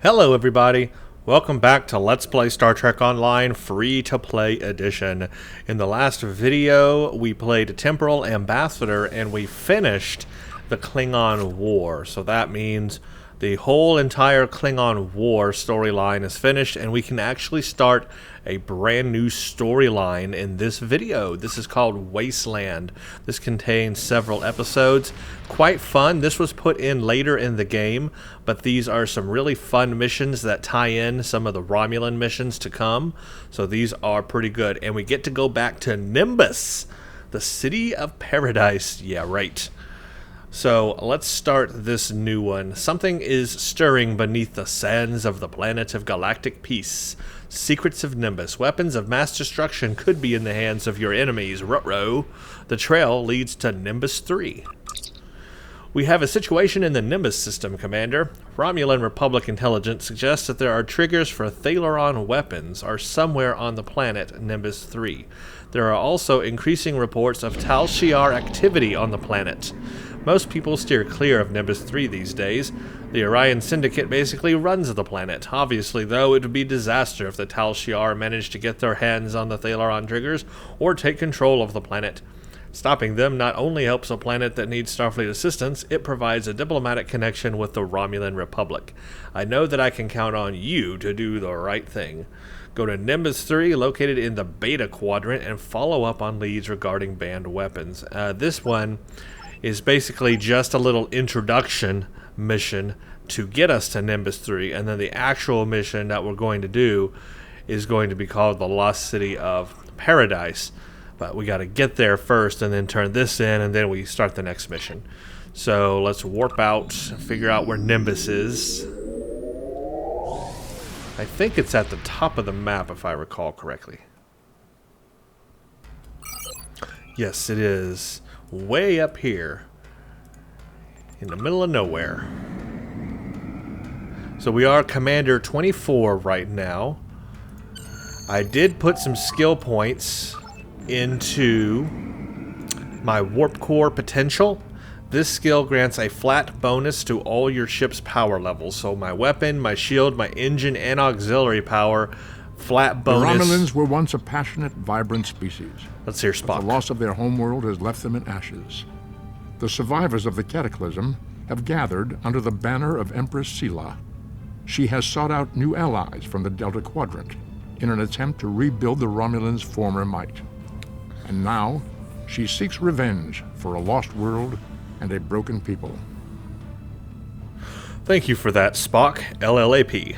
Hello everybody, welcome back to Let's Play Star Trek Online Free-to-Play Edition. In the last video, we played Temporal Ambassador and we finished the Klingon War. So that means the whole entire Klingon War storyline is finished and we can actually start a brand new storyline in this video. This is called Wasteland. This contains several episodes. Quite fun. This was put in later in the game, but these are some really fun missions that tie in some of the Romulan missions to come. So these are pretty good. And we get to go back to Nimbus, the city of paradise. Yeah, right. So let's start this new one. Something is stirring beneath the sands of the planet of galactic peace. Secrets of Nimbus. Weapons of mass destruction could be in the hands of your enemies. Ruh-roh. The trail leads to Nimbus 3. We have a situation in the Nimbus system, Commander. Romulan Republic intelligence suggests that there are triggers for Thalaron weapons are somewhere on the planet Nimbus 3. There are also increasing reports of Tal Shiar activity on the planet. Most people steer clear of Nimbus 3 these days. The Orion Syndicate basically runs the planet. Obviously, though, it would be disaster if the Tal Shiar managed to get their hands on the Thalaron triggers or take control of the planet. Stopping them not only helps a planet that needs Starfleet assistance, it provides a diplomatic connection with the Romulan Republic. I know that I can count on you to do the right thing. Go to Nimbus 3, located in the Beta Quadrant, and follow up on leads regarding banned weapons. This one is basically just a little introduction mission to get us to Nimbus 3, and then the actual mission that we're going to do is going to be called the Lost City of Paradise. But we got to get there first and then turn this in, and then we start the next mission. So let's warp out, figure out where Nimbus is. I think it's at the top of the map, if I recall correctly. Yes, it is. Way up here. In the middle of nowhere. So we are Commander 24 right now. I did put some skill points into my warp core potential. This skill grants a flat bonus to all your ship's power levels. So my weapon, my shield, my engine, and auxiliary power, flat bonus. The Romulans were once a passionate, vibrant species. Let's hear Spock. But the loss of their homeworld has left them in ashes. The survivors of the cataclysm have gathered under the banner of Empress Sela. She has sought out new allies from the Delta Quadrant in an attempt to rebuild the Romulans' former might. And now, she seeks revenge for a lost world and a broken people. Thank you for that, Spock, LLAP.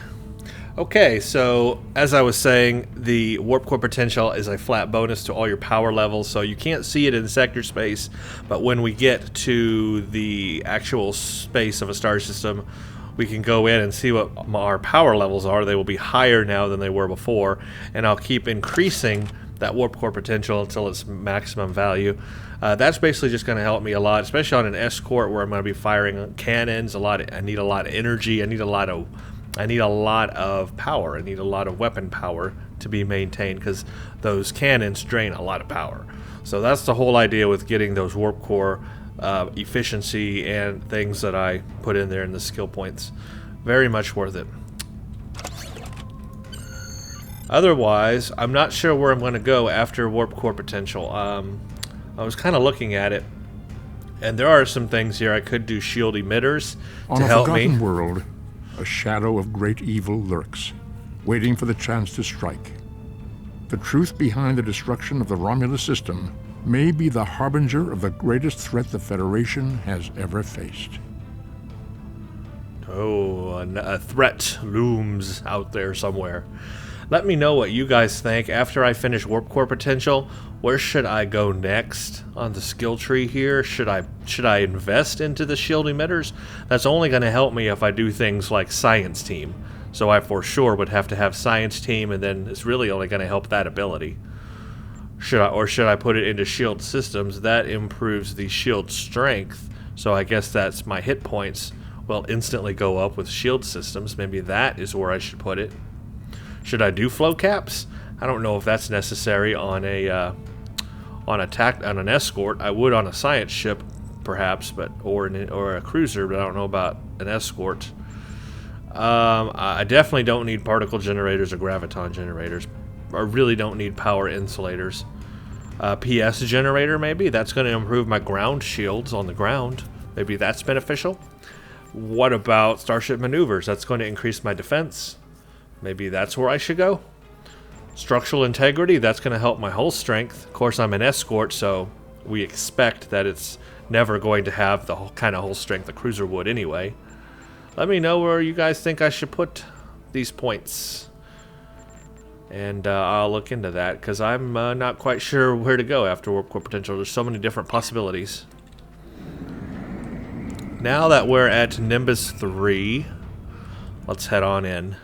Okay, so as I was saying, the warp core potential is a flat bonus to all your power levels, so you can't see it in sector space, but when we get to the actual space of a star system, we can go in and see what our power levels are. They will be higher now than they were before, and I'll keep increasing that warp core potential until its maximum value. That's basically just going to help me a lot, especially on an escort where I'm going to be firing cannons a lot. I need a lot of energy. I need a lot of power. I need a lot of weapon power to be maintained because those cannons drain a lot of power. So that's the whole idea with getting those warp core efficiency and things that I put in there in the skill points. Very much worth it. Otherwise, I'm not sure where I'm going to go after warp core potential. I was kind of looking at it, and there are some things here. I could do shield emitters to help me. On a forgotten world, a shadow of great evil lurks, waiting for the chance to strike. The truth behind the destruction of the Romulus system may be the harbinger of the greatest threat the Federation has ever faced. Oh, a threat looms out there somewhere. Let me know what you guys think after I finish warp core potential. Where should I go next on the skill tree here? Should I invest into the shield emitters? That's only going to help me if I do things like science team. So I for sure would have to have science team, and then it's really only going to help that ability. Should I put it into shield systems? That improves the shield strength. So I guess that's my hit points will instantly go up with shield systems. Maybe that is where I should put it. Should I do flow caps? I don't know if that's necessary on an escort. I would on a science ship, perhaps, or a cruiser, but I don't know about an escort. I definitely don't need particle generators or graviton generators. I really don't need power insulators. PS generator, maybe? That's going to improve my ground shields on the ground. Maybe that's beneficial. What about starship maneuvers? That's going to increase my defense. Maybe that's where I should go. Structural integrity, that's going to help my hull strength. Of course, I'm an escort, so we expect that it's never going to have the kind of hull strength a cruiser would anyway. Let me know where you guys think I should put these points. And I'll look into that, because I'm not quite sure where to go after warp core potential. There's so many different possibilities. Now that we're at Nimbus 3, let's head on in.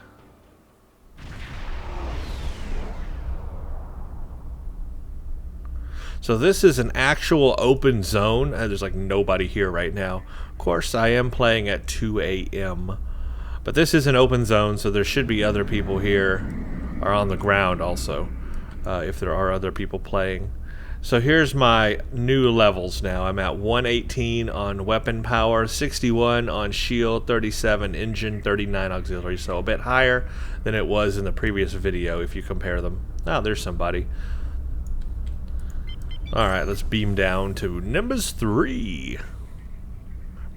So this is an actual open zone. There's like nobody here right now. Of course, I am playing at 2 a.m. But this is an open zone, so there should be other people here, or on the ground also, if there are other people playing. So here's my new levels now. I'm at 118 on weapon power, 61 on shield, 37 engine, 39 auxiliary. So a bit higher than it was in the previous video if you compare them. Oh, there's somebody. Alright, let's beam down to Nimbus 3.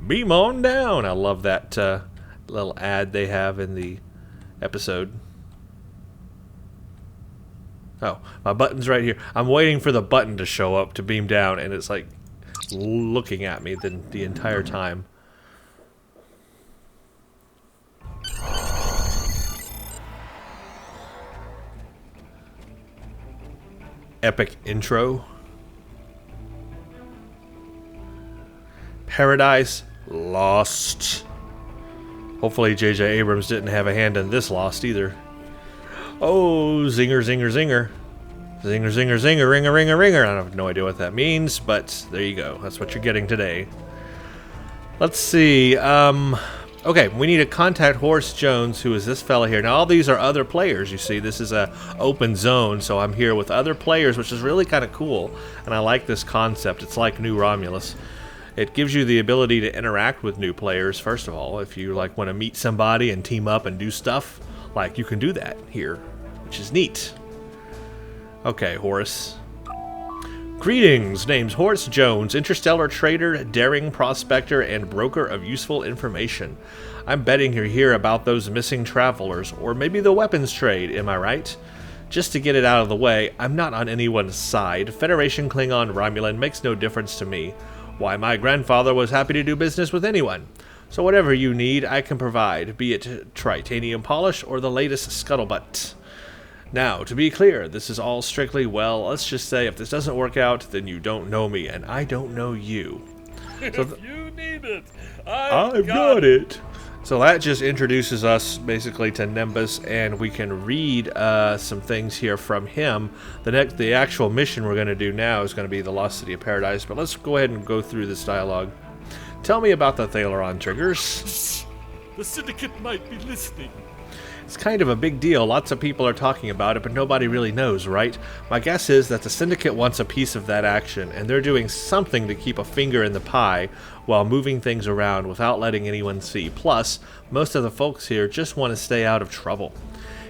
Beam on down! I love that little ad they have in the episode. Oh, my button's right here. I'm waiting for the button to show up to beam down, and it's like looking at me the entire time. Epic intro. Paradise Lost. Hopefully J.J. Abrams didn't have a hand in this Lost either. Oh, zinger, zinger, zinger. Zinger, zinger, zinger, ringer, ringer, ringer. I have no idea what that means, but there you go. That's what you're getting today. Let's see. Okay, we need to contact Horace Jones, who is this fella here. Now, all these are other players, you see. This is a open zone, so I'm here with other players, which is really kind of cool. And I like this concept. It's like New Romulus. It gives you the ability to interact with new players, first of all. If you like want to meet somebody and team up and do stuff, like you can do that here, which is neat. Okay, Horace. Greetings, name's Horace Jones, interstellar trader, daring prospector, and broker of useful information. I'm betting you're here about those missing travelers, or maybe the weapons trade, am I right? Just to get it out of the way, I'm not on anyone's side. Federation, Klingon, Romulan makes no difference to me. Why, my grandfather was happy to do business with anyone. So whatever you need, I can provide, be it titanium polish or the latest scuttlebutt. Now, to be clear, this is all strictly, well, let's just say if this doesn't work out, then you don't know me, and I don't know you. So if you need it, I've got it. So that just introduces us basically to Nimbus, and we can read some things here from him. The actual mission we're going to do now is going to be the Lost City of Paradise, but let's go ahead and go through this dialogue. Tell me about the Thaleron triggers. The Syndicate might be listening. It's kind of a big deal. Lots of people are talking about it, but nobody really knows, right? My guess is that the Syndicate wants a piece of that action, and they're doing something to keep a finger in the pie while moving things around without letting anyone see. Plus, most of the folks here just want to stay out of trouble.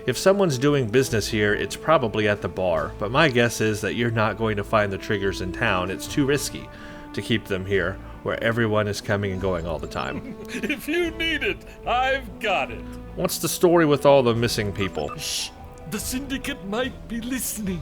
If someone's doing business here, it's probably at the bar, but my guess is that you're not going to find the triggers in town. It's too risky to keep them here, where everyone is coming and going all the time. If you need it, I've got it. What's the story with all the missing people? Shh! The Syndicate might be listening.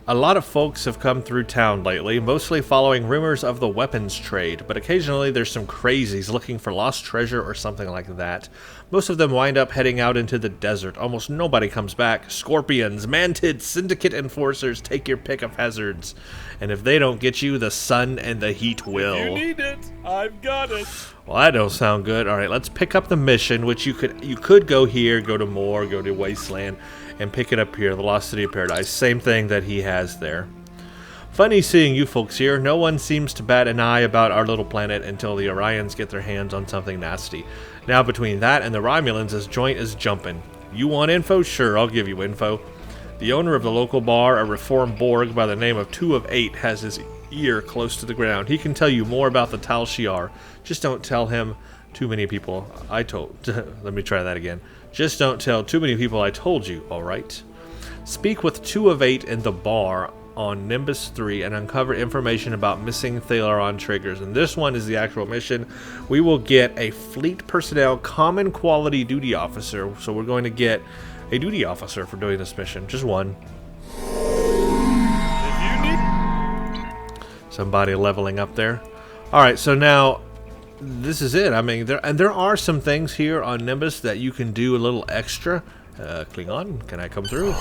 A lot of folks have come through town lately, mostly following rumors of the weapons trade, but occasionally there's some crazies looking for lost treasure or something like that. Most of them wind up heading out into the desert. Almost nobody comes back. Scorpions, mantids, Syndicate enforcers, take your pick of hazards. And if they don't get you, the sun and the heat will. If you need it, I've got it. Well, that don't sound good. All right, let's pick up the mission, which you could go here, go to Moore, go to Wasteland, and pick it up here, the Lost City of Paradise. Same thing that he has there. Funny seeing you folks here. No one seems to bat an eye about our little planet until the Orions get their hands on something nasty. Now between that and the Romulans, this joint is jumping. You want info? Sure, I'll give you info. The owner of the local bar, a reformed Borg by the name of 2 of 8, has his ear close to the ground. He can tell you more about the Tal Shiar. Just don't tell him too many people I told. Let me try that again. Just don't tell too many people I told you, alright? Speak with 2 of 8 in the bar on Nimbus 3 and uncover information about missing Thalaron triggers. And this one is the actual mission. We will get a Fleet Personnel Common Quality Duty Officer. So we're going to get a duty officer for doing this mission. Just one. If you need... Somebody leveling up there. Alright, so now this is it. I mean, there are some things here on Nimbus that you can do a little extra. Klingon, can I come through?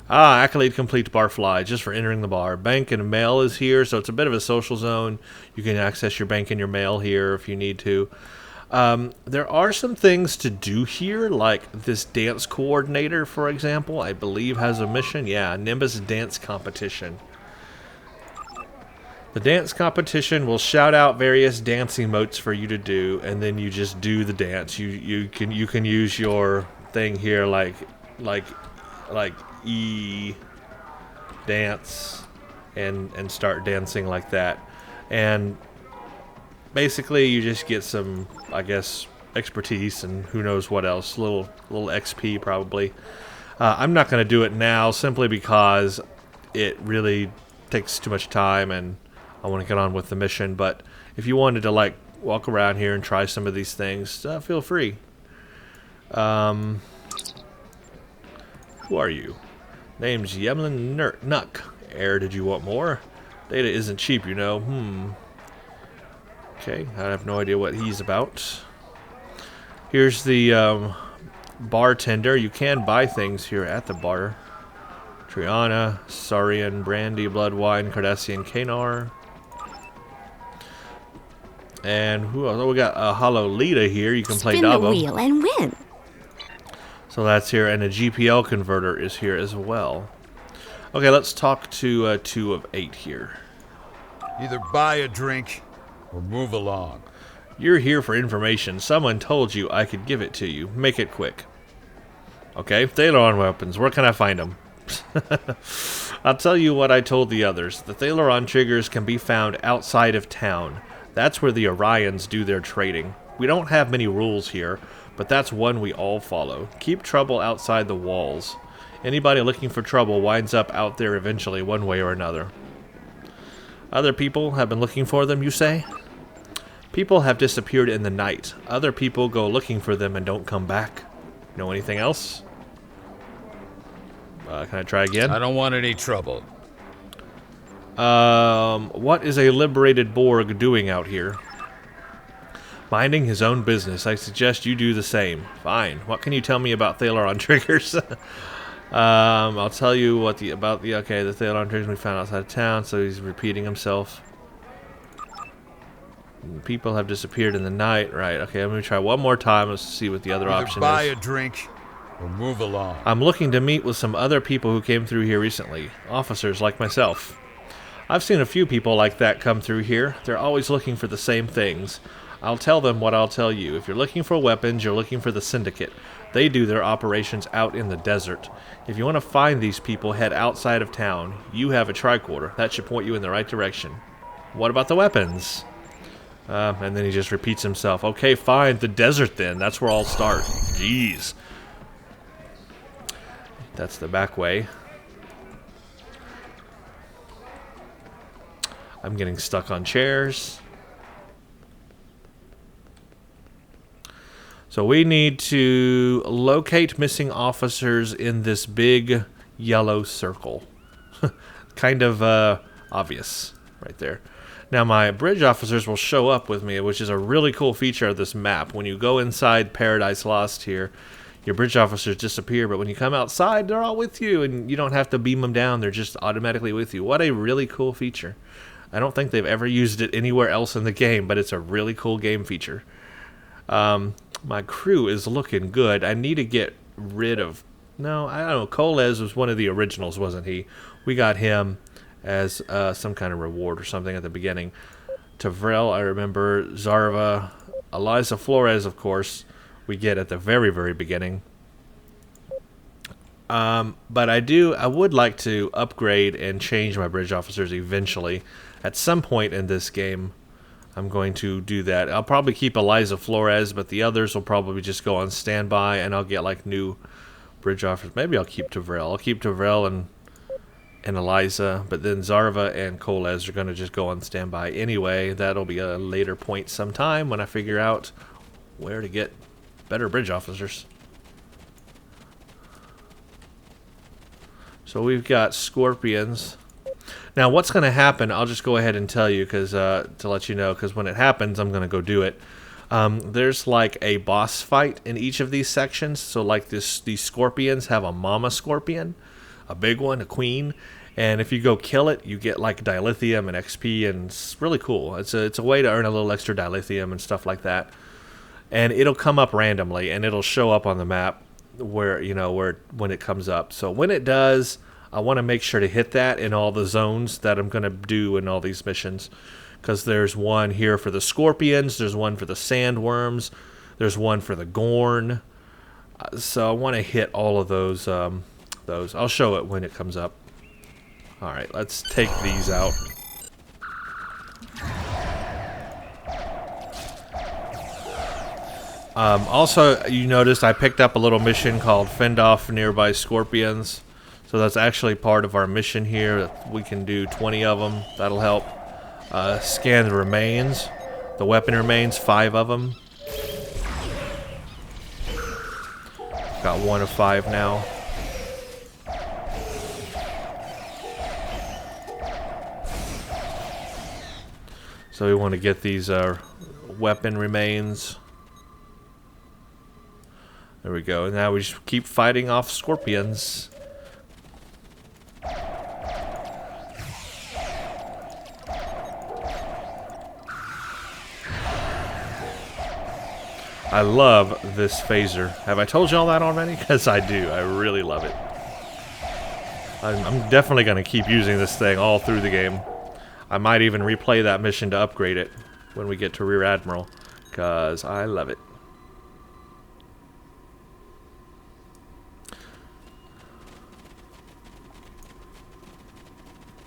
Ah, accolade complete barfly, just for entering the bar. Bank and mail is here, so it's a bit of a social zone. You can access your bank and your mail here if you need to. There are some things to do here, like this dance coordinator, for example, I believe has a mission. Yeah, Nimbus dance competition. The dance competition will shout out various dance emotes for you to do, and then you just do the dance. You can use your thing here like E dance and start dancing like that. And basically you just get some, I guess, expertise and who knows what else, little XP probably. I'm not going to do it now simply because it really takes too much time and I want to get on with the mission. But if you wanted to like walk around here and try some of these things, feel free. Who are you? Name's Yemlin Nuck. Air, did you want more? Data isn't cheap, you know. Okay, I have no idea what he's about. Here's the bartender. You can buy things here at the bar. Triana, Saurian, Brandy, Blood Wine, Cardassian, Kanar. And who else? Oh, we got a Hollow Lita here. You can play Spin the Dabo. wheel and win. So that's here, and a GPL converter is here as well. Okay, let's talk to 2 of 8 here. Either buy a drink or move along. You're here for information. Someone told you I could give it to you. Make it quick. Okay, Thalaron weapons. Where can I find them? I'll tell you what I told the others. The Thalaron triggers can be found outside of town. That's where the Orions do their trading. We don't have many rules here, but that's one we all follow. Keep trouble outside the walls. Anybody looking for trouble winds up out there eventually, one way or another. Other people have been looking for them, you say? People have disappeared in the night. Other people go looking for them and don't come back. Know anything else? Can I try again? I don't want any trouble. What is a liberated Borg doing out here? Minding his own business. I suggest you do the same. Fine. What can you tell me about Thalaron triggers? I'll tell you what the Thalaron triggers we found outside of town. So he's repeating himself. People have disappeared in the night. Right. Okay. I'm gonna try one more time. Let's see what the other option Either buy is. a drink or move along. I'm looking to meet with some other people who came through here recently. Officers like myself. I've seen a few people like that come through here. They're always looking for the same things. I'll tell them what I'll tell you. If you're looking for weapons, you're looking for the Syndicate. They do their operations out in the desert. If you want to find these people, head outside of town. You have a tricorder. That should point you in the right direction. What about the weapons? And then he just repeats himself. Okay, fine. The desert then. That's where I'll start. Jeez. That's the back way. I'm getting stuck on chairs. So we need to locate missing officers in this big yellow circle. Kind of obvious right there. Now my bridge officers will show up with me, which is a really cool feature of this map. When you go inside Paradise Lost here, your bridge officers disappear, but when you come outside, they're all with you, and you don't have to beam them down. They're just automatically with you. What a really cool feature. I don't think they've ever used it anywhere else in the game, but it's a really cool game feature. My crew is looking good. I need to get rid of... No, I don't know. Kolez was one of the originals, wasn't he? We got him as some kind of reward or something at the beginning. Tavrel, I remember. Zarva. Eliza Flores, of course, we get at the very, very beginning. But I would like to upgrade and change my bridge officers eventually. At some point in this game, I'm going to do that. I'll probably keep Eliza Flores, but the others will probably just go on standby, and I'll get like new bridge offers. Maybe I'll keep Tavrel. I'll keep Tavrel and Eliza, but then Zarva and Kolez are going to just go on standby anyway. That'll be a later point sometime when I figure out where to get better bridge officers. So we've got Scorpions. Now what's going to happen, I'll just go ahead and tell you, because to let you know, because when it happens, I'm going to go do it. There's like a boss fight in each of these sections. So like these Scorpions have a mama Scorpion, a big one, a queen, and if you go kill it, you get like dilithium and XP, and it's really cool. It's a way to earn a little extra dilithium and stuff like that. And it'll come up randomly, and it'll show up on the map where when it comes up. So when it does, I want to make sure to hit that in all the zones that I'm going to do in all these missions, because there's one here for the Scorpions, there's one for the Sandworms, there's one for the Gorn. So I want to hit all of those. I'll show it when it comes up. All right, let's take these out. Also, you noticed I picked up a little mission called Fend Off Nearby Scorpions. So that's actually part of our mission here. We can do 20 of them. That'll help. Scan the remains. The weapon remains, 5 of them. Got 1 of 5 now. So we want to get these weapon remains. There we go. Now we just keep fighting off Scorpions. I love this phaser. Have I told you all that already? Because I do. I really love it. I'm definitely going to keep using this thing all through the game. I might even replay that mission to upgrade it when we get to Rear Admiral, because I love it.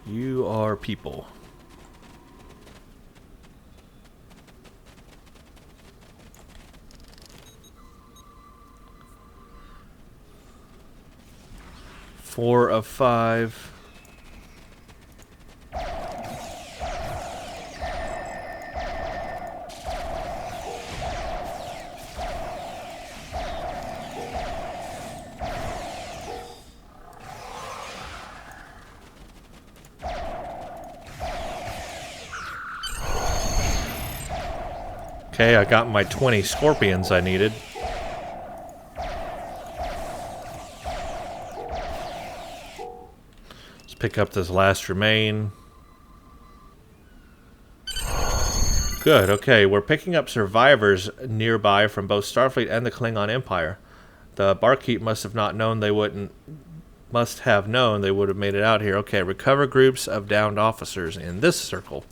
You are people. Four of 5. Okay, I got my 20 Scorpions I needed. Let's pick up this last remain. Good, okay, we're picking up survivors nearby from both Starfleet and the Klingon Empire. The barkeep must have known they would have made it out here. Okay, recover groups of downed officers in this circle.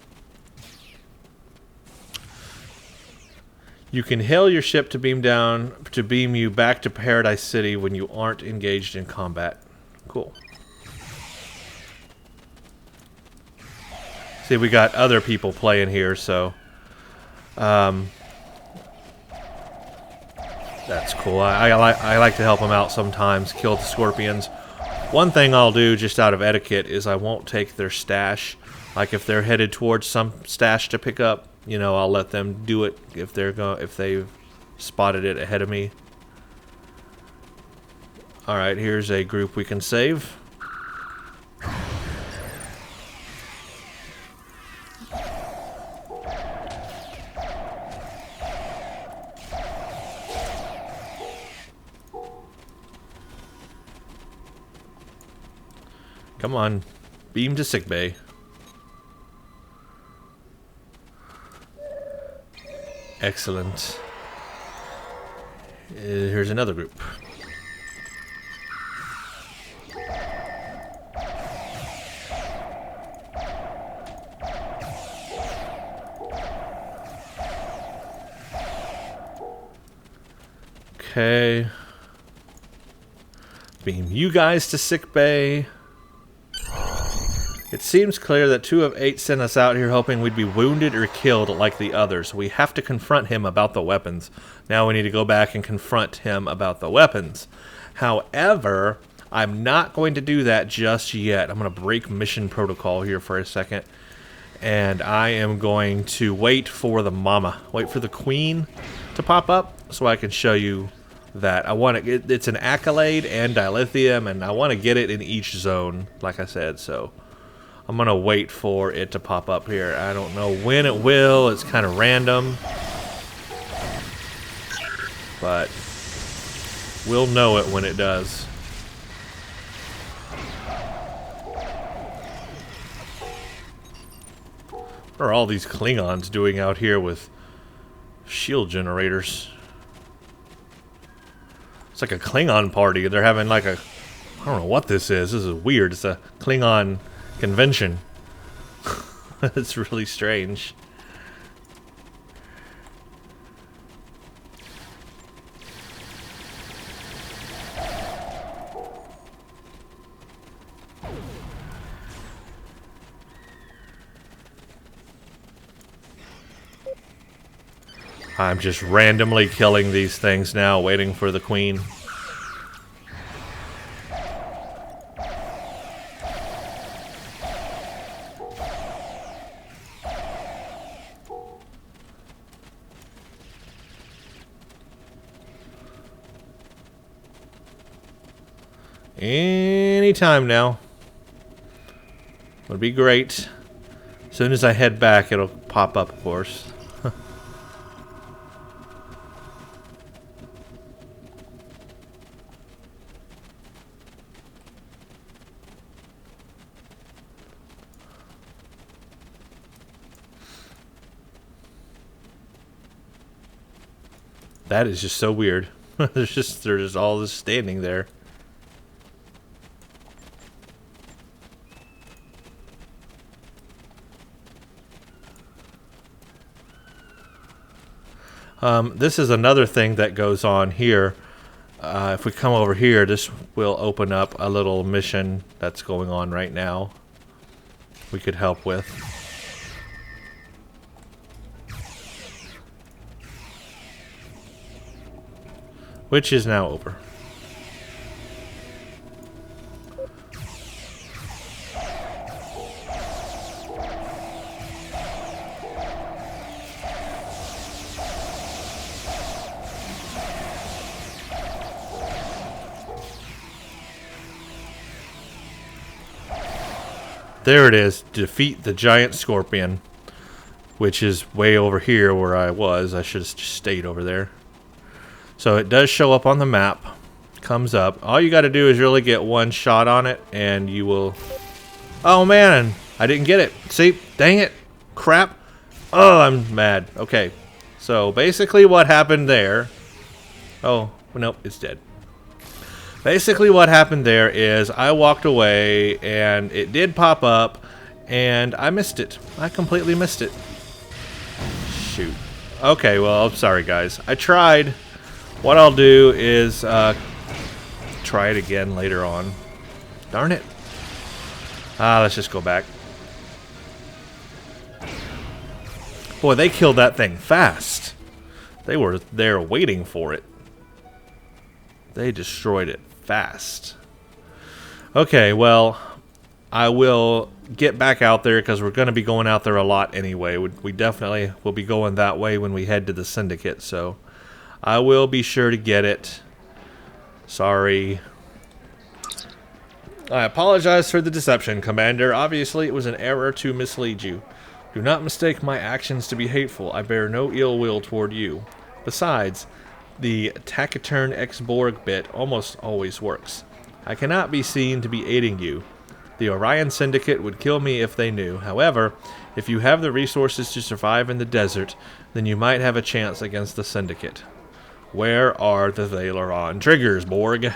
You can hail your ship to beam you back to Paradise City when you aren't engaged in combat. Cool. See, we got other people playing here, so that's cool. I like to help them out sometimes, kill the Scorpions. One thing I'll do just out of etiquette is I won't take their stash. Like if they're headed towards some stash to pick up, you know, I'll let them do it if they've spotted it ahead of me. All right, here's a group we can save. Come on, beam to sickbay. Excellent. Here's another group. Okay. Beam you guys to sickbay. It seems clear that 2 of 8 sent us out here hoping we'd be wounded or killed like the others. We have to confront him about the weapons. Now we need to go back and confront him about the weapons. However, I'm not going to do that just yet. I'm going to break mission protocol here for a second. And I am going to wait for the mama. Wait for the queen to pop up so I can show you that. I want to. It's an accolade and dilithium, and I want to get it in each zone, like I said. So I'm going to wait for it to pop up here. I don't know when it will. It's kind of random. But we'll know it when it does. What are all these Klingons doing out here with shield generators? It's like a Klingon party. They're having like a... I don't know what this is. This is weird. It's a Klingon convention. It's really strange. I'm just randomly killing these things now, waiting for the queen. Anytime now. Would be great. As soon as I head back, it'll pop up, of course. That is just so weird. There's just all this standing there. This is another thing that goes on here. If we come over here, this will open up a little mission that's going on right now. We could help with. Which is now over. There it is. Defeat the giant scorpion. Which is way over here where I was. I should have just stayed over there. So it does show up on the map. Comes up. All you got to do is really get one shot on it, and you will... Oh, man. I didn't get it. See? Dang it. Crap. Oh, I'm mad. Okay. So basically what happened there... Oh, nope. It's dead. Basically what happened there is I walked away, and it did pop up, and I missed it. I completely missed it. Shoot. Okay, well, I'm sorry, guys. I tried... What I'll do is try it again later on. Darn it. Let's just go back. Boy, they killed that thing fast. They were there waiting for it. They destroyed it fast. Okay, well, I will get back out there because we're going to be going out there a lot anyway. We definitely will be going that way when we head to the Syndicate, so... I will be sure to get it. Sorry. I apologize for the deception, Commander. Obviously, it was an error to mislead you. Do not mistake my actions to be hateful. I bear no ill will toward you. Besides, the taciturn ex-Borg bit almost always works. I cannot be seen to be aiding you. The Orion Syndicate would kill me if they knew. However, if you have the resources to survive in the desert, then you might have a chance against the Syndicate. Where are the Thalaron triggers, Borg?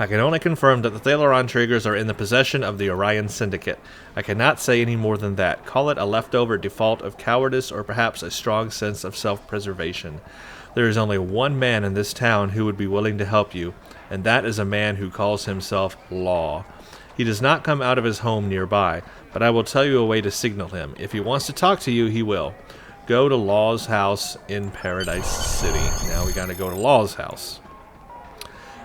I can only confirm that the Thalaron triggers are in the possession of the Orion Syndicate. I cannot say any more than that. Call it a leftover default of cowardice or perhaps a strong sense of self-preservation. There is only one man in this town who would be willing to help you, and that is a man who calls himself Law. He does not come out of his home nearby, but I will tell you a way to signal him. If he wants to talk to you, he will. Go to Law's house in Paradise City. Now we gotta go to Law's house.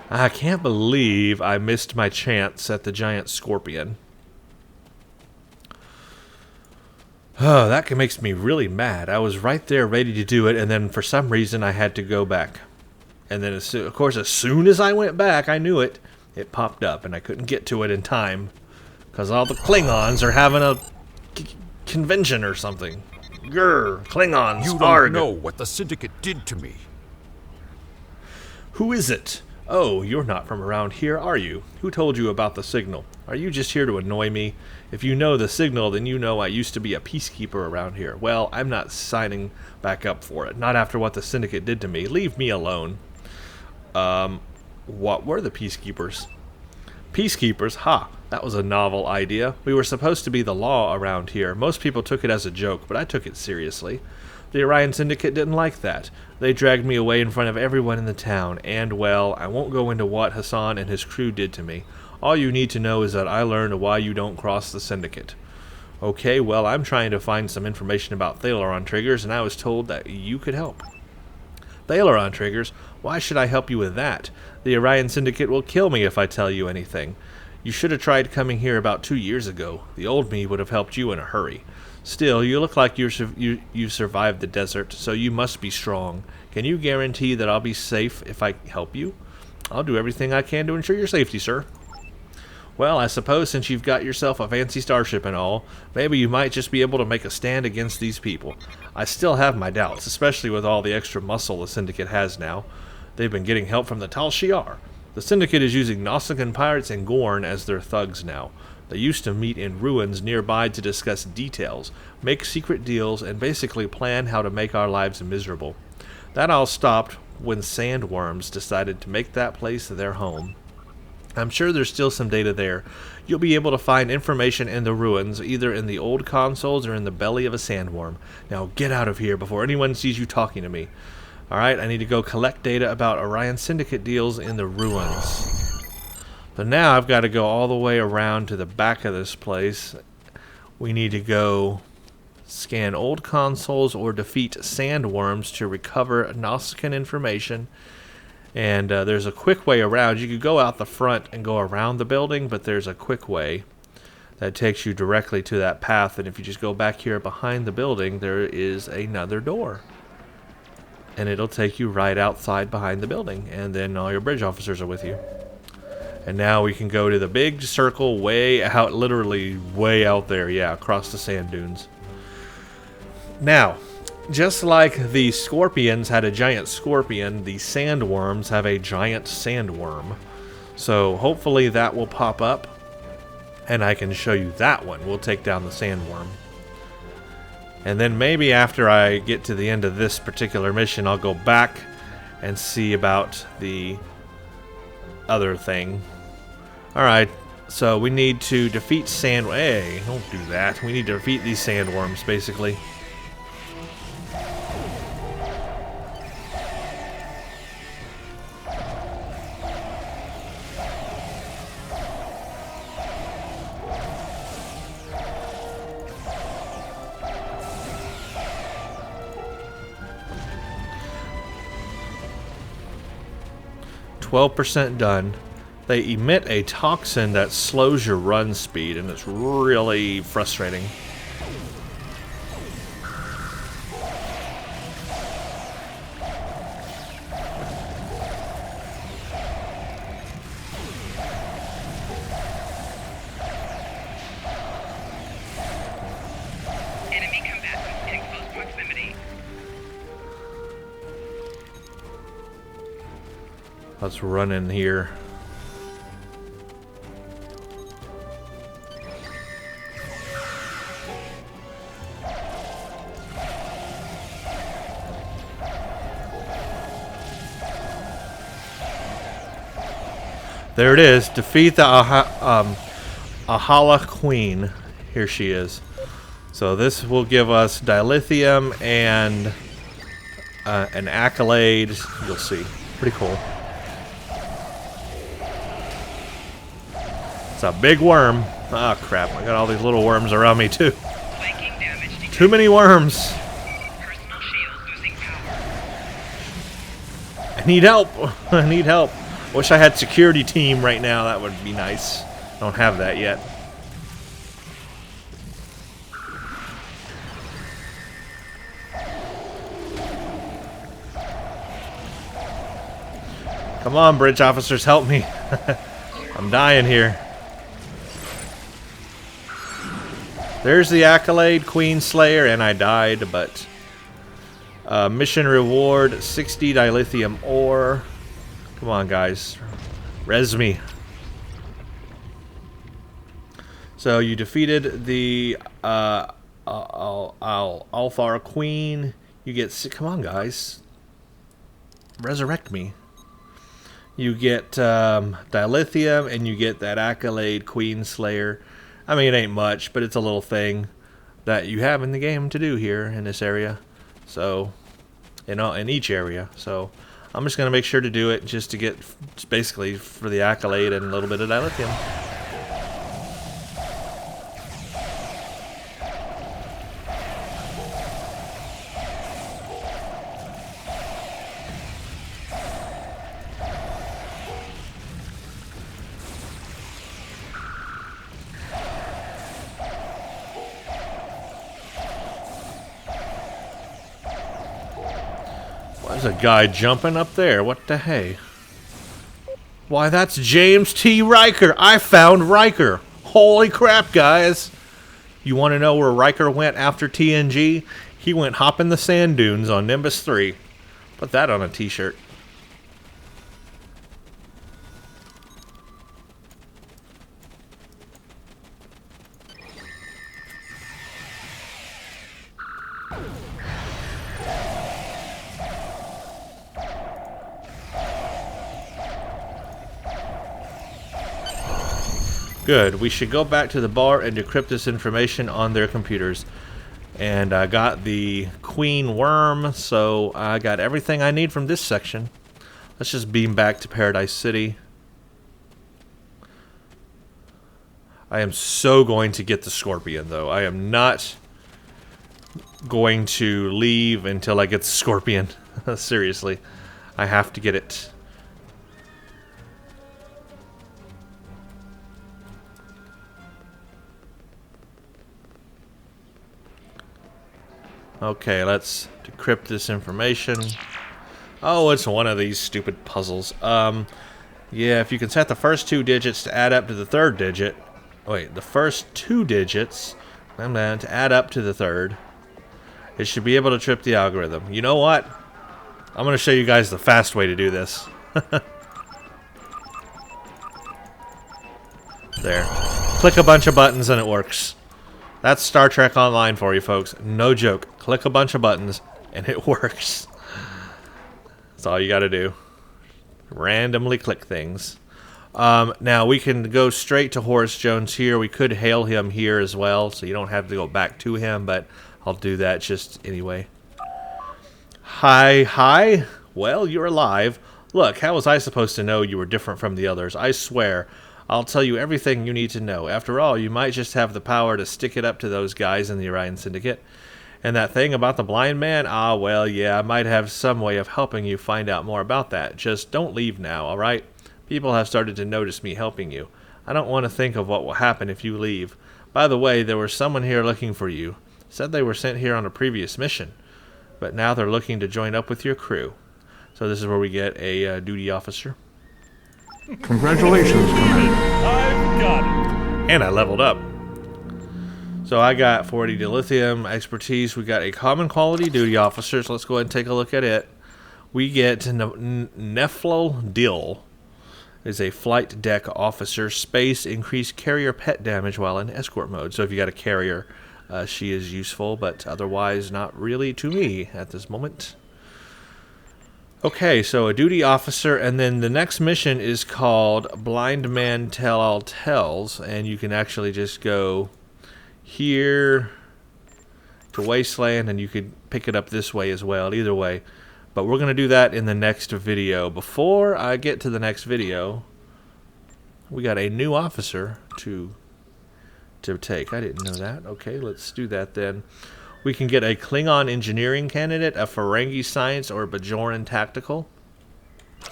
I can't believe I missed my chance at the giant scorpion. Oh, that makes me really mad. I was right there ready to do it, and then for some reason I had to go back. And then, of course, as soon as I went back, I knew it. It popped up, and I couldn't get to it in time. Because all the Klingons are having a convention or something. Grr, Klingons, You arg. don't know what the Syndicate did to me. Who is it? Oh, you're not from around here, are you? Who told you about the signal? Are you just here to annoy me? If you know the signal, then you know I used to be a peacekeeper around here. Well, I'm not signing back up for it. Not after what the Syndicate did to me. Leave me alone. What were the peacekeepers? Peacekeepers? Ha! That was a novel idea. We were supposed to be the law around here. Most people took it as a joke, but I took it seriously. The Orion Syndicate didn't like that. They dragged me away in front of everyone in the town, and, well, I won't go into what Hassan and his crew did to me. All you need to know is that I learned why you don't cross the Syndicate. Okay, well, I'm trying to find some information about Thalaron triggers, and I was told that you could help. Thalaron triggers? Why should I help you with that? The Orion Syndicate will kill me if I tell you anything. You should have tried coming here about 2 years ago. The old me would have helped you in a hurry. Still, you look like you've survived the desert, so you must be strong. Can you guarantee that I'll be safe if I help you? I'll do everything I can to ensure your safety, sir. Well, I suppose since you've got yourself a fancy starship and all, maybe you might just be able to make a stand against these people. I still have my doubts, especially with all the extra muscle the Syndicate has now. They've been getting help from the Tal Shiar. The Syndicate is using Nausicaan pirates and Gorn as their thugs now. They used to meet in ruins nearby to discuss details, make secret deals, and basically plan how to make our lives miserable. That all stopped when sandworms decided to make that place their home. I'm sure there's still some data there. You'll be able to find information in the ruins, either in the old consoles or in the belly of a sandworm. Now get out of here before anyone sees you talking to me. Alright, I need to go collect data about Orion Syndicate deals in the ruins. But now I've got to go all the way around to the back of this place. We need to go scan old consoles or defeat sandworms to recover Nausicaan information. And there's a quick way around. You could go out the front and go around the building, but there's a quick way that takes you directly to that path. And if you just go back here behind the building, there is another door. And it'll take you right outside behind the building. And then all your bridge officers are with you. And now we can go to the big circle way out, literally way out there, yeah, across the sand dunes. Now, just like the scorpions had a giant scorpion, the sandworms have a giant sandworm. So hopefully that will pop up, and I can show you that one. We'll take down the sandworm. And then maybe after I get to the end of this particular mission, I'll go back and see about the other thing. Alright, so we need to defeat Hey, don't do that. We need to defeat these sandworms, basically. %, done. They emit a toxin that slows your run speed, and it's really frustrating. Enemy combatants in close proximity. Let's run in here. There it is. Defeat the Ahala Queen. Here she is. So this will give us dilithium and an accolade. You'll see. Pretty cool. It's a big worm. Oh, crap. I got all these little worms around me, too. Viking damage detected. Too many worms. Personal shield losing power. I need help. I need help. Wish I had security team right now. That would be nice. Don't have that yet. Come on, bridge officers, help me. I'm dying here. There's the accolade, Queen Slayer, and I died, but... mission reward, 60 dilithium ore. Come on, guys. Res me. So you defeated the Alfar Queen. You get... Come on, guys. Resurrect me. You get dilithium, and you get that accolade, Queen Slayer. I mean, it ain't much, but it's a little thing that you have in the game to do here in this area. So, in each area. So, I'm just going to make sure to do it just to get, basically, for the accolade and a little bit of dilithium. There's a guy jumping up there. What the hey? Why, that's James T. Riker. I found Riker. Holy crap, guys. You want to know where Riker went after TNG? He went hopping the sand dunes on Nimbus 3. Put that on a t-shirt. Good. We should go back to the bar and decrypt this information on their computers. And I got the Queen Worm, so I got everything I need from this section. Let's just beam back to Paradise City. I am so going to get the Scorpion, though. I am not going to leave until I get the Scorpion. Seriously. I have to get it. Okay, let's decrypt this information. Oh, it's one of these stupid puzzles. Yeah, if you can set the first 2 digits to add up to the 3rd digit. Wait, the first 2 digits to add up to the 3rd. It should be able to trip the algorithm. You know what? I'm going to show you guys the fast way to do this. There. Click a bunch of buttons and it works. That's Star Trek Online for you folks. No joke. Click a bunch of buttons and it works. That's all you got to do. Randomly click things. Now we can go straight to Horace Jones here. We could hail him here as well, so you don't have to go back to him, but I'll do that just anyway. Hi. Well, you're alive. Look, how was I supposed to know you were different from the others? I swear. I'll tell you everything you need to know. After all, you might just have the power to stick it up to those guys in the Orion Syndicate. And that thing about the blind man? Ah, well, yeah, I might have some way of helping you find out more about that. Just don't leave now, alright? People have started to notice me helping you. I don't want to think of what will happen if you leave. By the way, there was someone here looking for you. Said they were sent here on a previous mission. But now they're looking to join up with your crew. So this is where we get a duty officer. Congratulations, Commander. I've got it. And I leveled up. So I got 40 dilithium expertise. We got a common quality duty officer. So let's go ahead and take a look at it. We get Neflo Dill. Is a flight deck officer. Space, increased carrier pet damage while in escort mode. So if you got a carrier, she is useful, but otherwise not really to me at this moment. Okay, so a duty officer, and then the next mission is called Blind Man Tell All Tells, and you can actually just go here to Wasteland, and you could pick it up this way as well, either way. But we're going to do that in the next video. Before I get to the next video, we got a new officer to take. I didn't know that. Okay, let's do that then. We can get a Klingon engineering candidate, a Ferengi science, or a Bajoran tactical.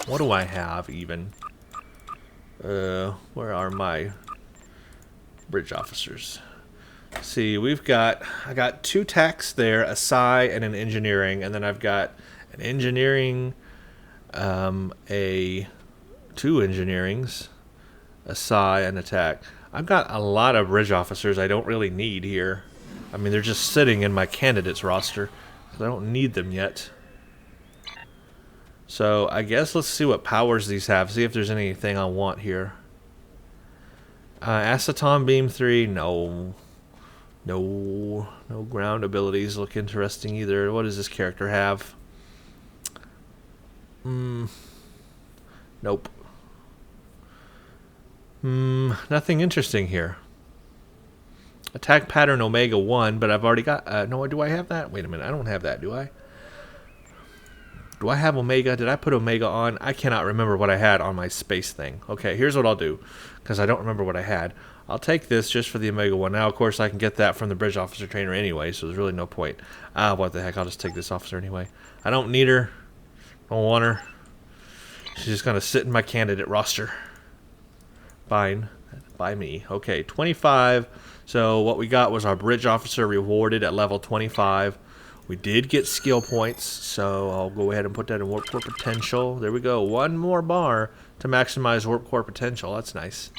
What do I have even? Where are my bridge officers? See, I got 2 techs there, a psi and an engineering, and then I've got an engineering, 2 engineerings, a psi, and a tech. I've got a lot of bridge officers I don't really need here. I mean, they're just sitting in my candidates roster, so I don't need them yet. So I guess let's see what powers these have. See if there's anything I want here. Aceton Beam 3, no. No ground abilities look interesting either. What does this character have? Nope. Nothing interesting here. Attack pattern Omega 1, but I've already got... no, do I have that? Wait a minute, I don't have that, do I? Do I have Omega? Did I put Omega on? I cannot remember what I had on my space thing. Okay, here's what I'll do, because I don't remember what I had. I'll take this just for the Omega 1. Now, of course, I can get that from the bridge officer trainer anyway, so there's really no point. What the heck, I'll just take this officer anyway. I don't need her. Don't want her. She's just going to sit in my candidate roster. Fine. By me. Okay, 25. So what we got was our bridge officer rewarded at level 25. We did get skill points, so I'll go ahead and put that in warp core potential. There we go. 1 more bar to maximize warp core potential. That's nice.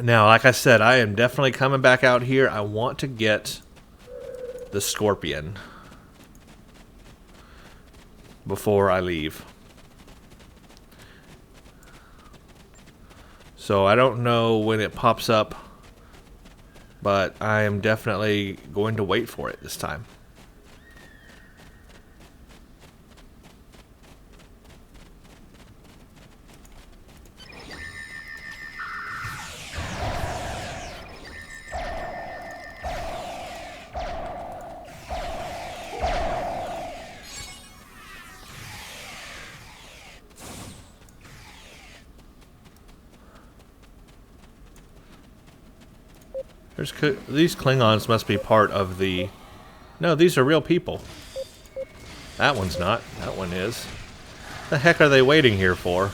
Now, like I said, I am definitely coming back out here. I want to get the Scorpion before I leave. So I don't know when it pops up, but I am definitely going to wait for it this time. These Klingons must be part of the... No, these are real people. That one's not. That one is. The heck are they waiting here for?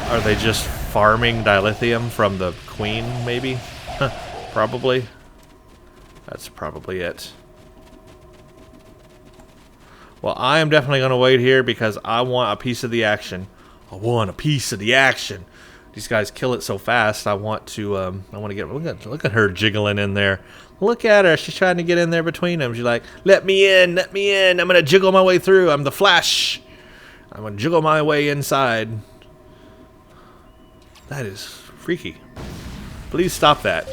Are they just farming dilithium from the queen, maybe? Probably. That's probably it. Well, I am definitely going to wait here because I want a piece of the action. I want a piece of the action. These guys kill it so fast. I want to get... Look at her jiggling in there. Look at her. She's trying to get in there between them. She's like, let me in, let me in. I'm going to jiggle my way through. I'm the Flash. I'm going to jiggle my way inside. That is freaky. Please stop that.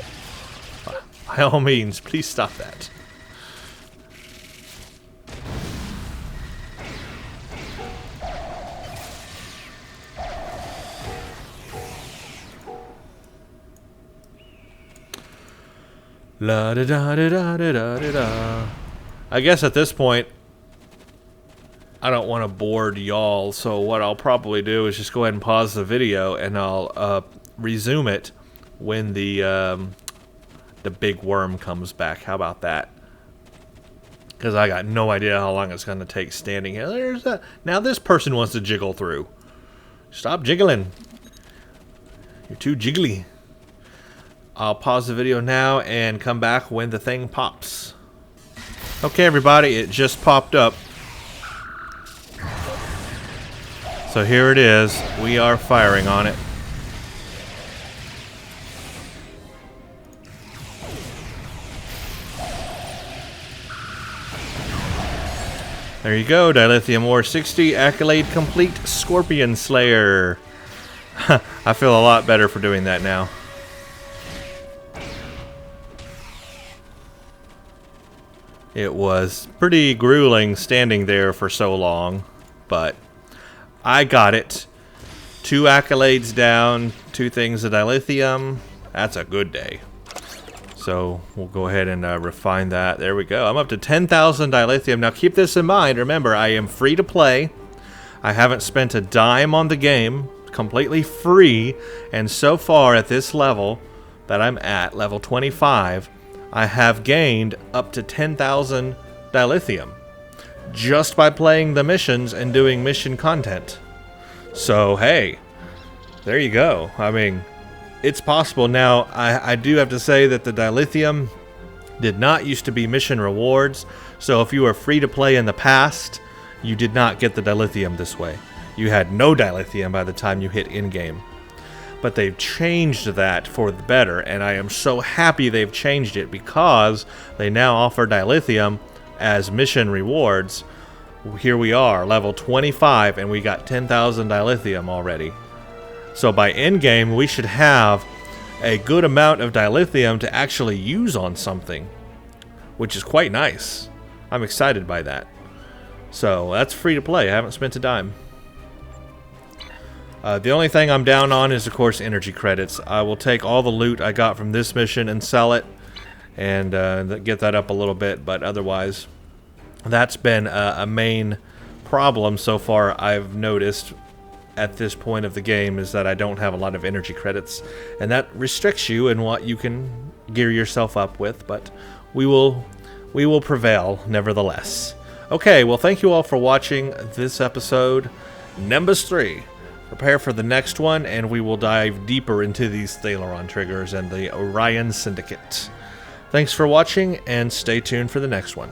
By all means, please stop that. La da da da da da da da. I guess at this point, I don't want to board y'all, so what I'll probably do is just go ahead and pause the video, and I'll resume it when the big worm comes back. How about that? Because I got no idea how long it's going to take standing here. Now this person wants to jiggle through. Stop jiggling. You're too jiggly. I'll pause the video now and come back when the thing pops. Okay, everybody, it just popped up. So here it is. We are firing on it. There you go, Dilithium Ore 60, Accolade Complete, Scorpion Slayer. I feel a lot better for doing that now. It was pretty grueling standing there for so long, but I got it. 2 accolades down, 2 things of dilithium. That's a good day. So we'll go ahead and refine that. There we go. I'm up to 10,000 dilithium. Now keep this in mind. Remember, I am free to play. I haven't spent a dime on the game, completely free, and so far at this level that I'm at, level 25, I have gained up to 10,000 dilithium just by playing the missions and doing mission content. So hey, there you go. I mean, it's possible. Now, I do have to say that the dilithium did not used to be mission rewards, so if you were free to play in the past, you did not get the dilithium this way. You had no dilithium by the time you hit in-game. But they've changed that for the better, and I am so happy they've changed it because they now offer dilithium as mission rewards. Here we are, level 25, and we got 10,000 dilithium already. So by endgame, we should have a good amount of dilithium to actually use on something, which is quite nice. I'm excited by that. So that's free to play. I haven't spent a dime. The only thing I'm down on is, of course, energy credits. I will take all the loot I got from this mission and sell it and get that up a little bit, but otherwise, that's been a main problem so far I've noticed at this point of the game, is that I don't have a lot of energy credits, and that restricts you in what you can gear yourself up with, but we will prevail nevertheless. Okay, well, thank you all for watching this episode, Nimbus 3. Prepare for the next one, and we will dive deeper into these Thaleron triggers and the Orion Syndicate. Thanks for watching, and stay tuned for the next one.